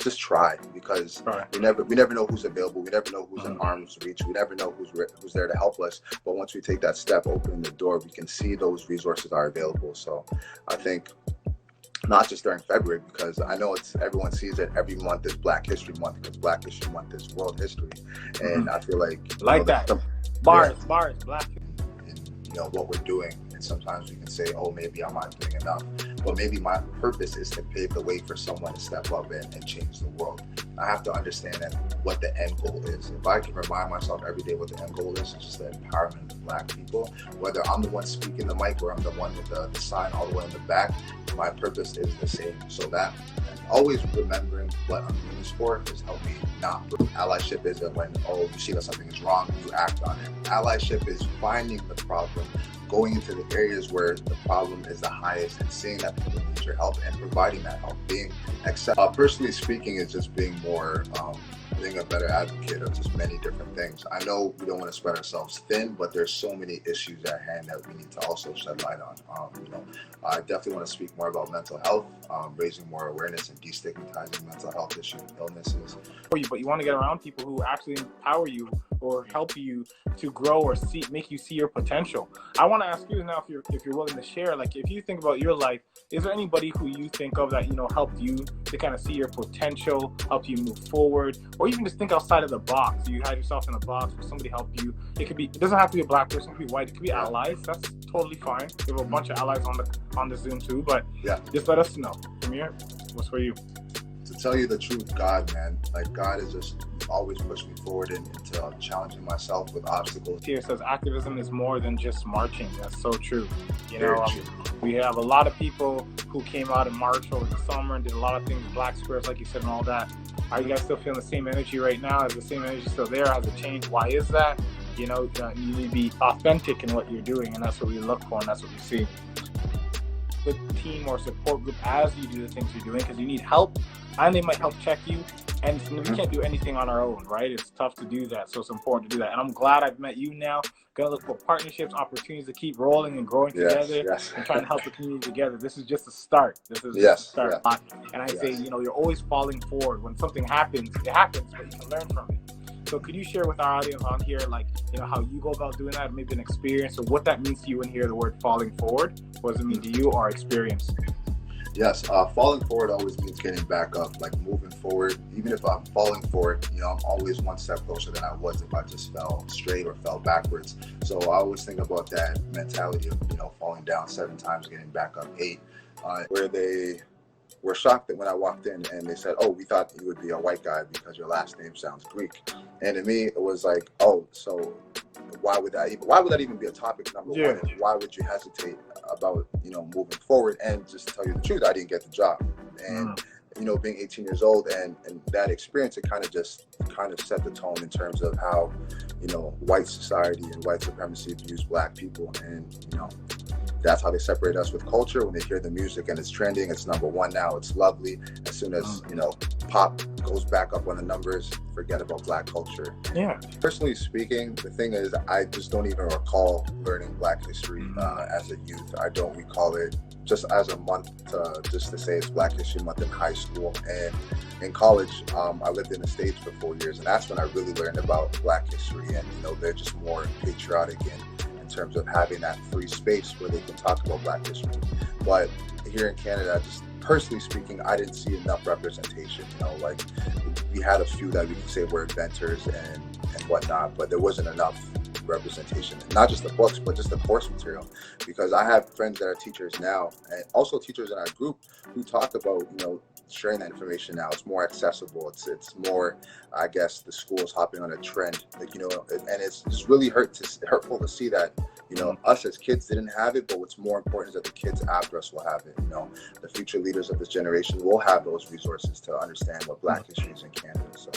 just try, because Right. we never know who's available. We never know who's in arm's reach. We never know who's there to help us. But once we take that step, opening the door, we can see those resources are available. So I think not just during February, because I know everyone sees it every month is Black History Month, because Black History Month is World History, and I feel like that bars, Black. And what we're doing, and sometimes we can say, oh, maybe I'm not doing enough, but maybe my purpose is to pave the way for someone to step up and change the world. I have to understand that what the end goal is. If I can remind myself every day what the end goal is, it's just the empowerment of Black people, whether I'm the one speaking the mic or I'm the one with the sign all the way in the back, my purpose is the same. So that always remembering what I'm doing this for has helped me not. Allyship isn't when, you see that something is wrong, you act on it. Allyship is finding the problem, going into the areas where the problem is the highest, and seeing that people need your help and providing that help. Being personally speaking, is just being more, being a better advocate of just many different things. I know we don't want to spread ourselves thin, but there's so many issues at hand that we need to also shed light on. I definitely want to speak more about mental health, raising more awareness and destigmatizing mental health issues and illnesses. But you want to get around people who actually empower you or help you to grow or make you see your potential. I want to ask you now, if you're willing to share, like, if you think about your life, is there anybody who you think of that helped you to kind of see your potential, help you move forward, or even just think outside of the box? You had yourself in a box where somebody helped you. It doesn't have to be a Black person, it could be white, it could be allies. That's totally fine. We have a bunch of allies on the Zoom too, but just let us know. Premier, what's for you? To tell you the truth, God, man, like, God is just always pushed me forward into challenging myself with obstacles. Here says activism is more than just marching. That's so true. True. We have a lot of people who came out and marched over the summer and did a lot of things, Black squares, like you said, and all that. Are you guys still feeling the same energy right now? Is the same energy still there? Has it changed? Why is that? You need to be authentic in what you're doing, and that's what we look for, and that's what we see. Good team or support group as you do the things you're doing, because you need help, and they might help check you. And we can't do anything on our own, right? It's tough to do that, so it's important to do that. And I'm glad I've met you now. Gonna look for partnerships, opportunities to keep rolling and growing together and trying to help the community together. This is just a start. This is just a start. And I say, you're always falling forward. When something happens, it happens, but you can learn from it. So could you share with our audience on here, like, how you go about doing that, maybe an experience, or what that means to you when you hear the word falling forward? What does it mean to you, or experience? Yes, falling forward always means getting back up, like moving forward. Even if I'm falling forward, I'm always one step closer than I was if I just fell straight or fell backwards. So I always think about that mentality of, falling down 7 times, getting back up 8, where they were shocked that when I walked in and they said, oh, we thought you would be a white guy because your last name sounds Greek. And to me, it was like, oh, so why would that even be a topic, number one? And why would you hesitate about, moving forward? And just to tell you the truth, I didn't get the job. And, being 18 years old and that experience, it kind of set the tone in terms of how, white society and white supremacy views Black people. And, that's how they separate us with culture. When they hear the music and it's trending, it's number one now, it's lovely. As soon as, pop goes back up on the numbers, forget about Black culture. Yeah. Personally speaking, the thing is, I just don't even recall learning Black history as a youth. I don't recall it just as a month just to say it's Black History Month in high school. And in college, I lived in the States for 4 years, and that's when I really learned about Black history. And, they're just more patriotic in terms of having that free space where they can talk about Black history. But here in Canada, just personally speaking, I didn't see enough representation. Like, we had a few that we could say were inventors and whatnot, but there wasn't enough representation, not just the books, but just the course material. Because I have friends that are teachers now, and also teachers in our group, who talk about, sharing that information now. It's more accessible. It's more, I guess, the school's hopping on a trend, and it's just really hurtful to see that, us as kids didn't have it, but what's more important is that the kids after us will have it. The future leaders of this generation will have those resources to understand what Black history is in Canada. So,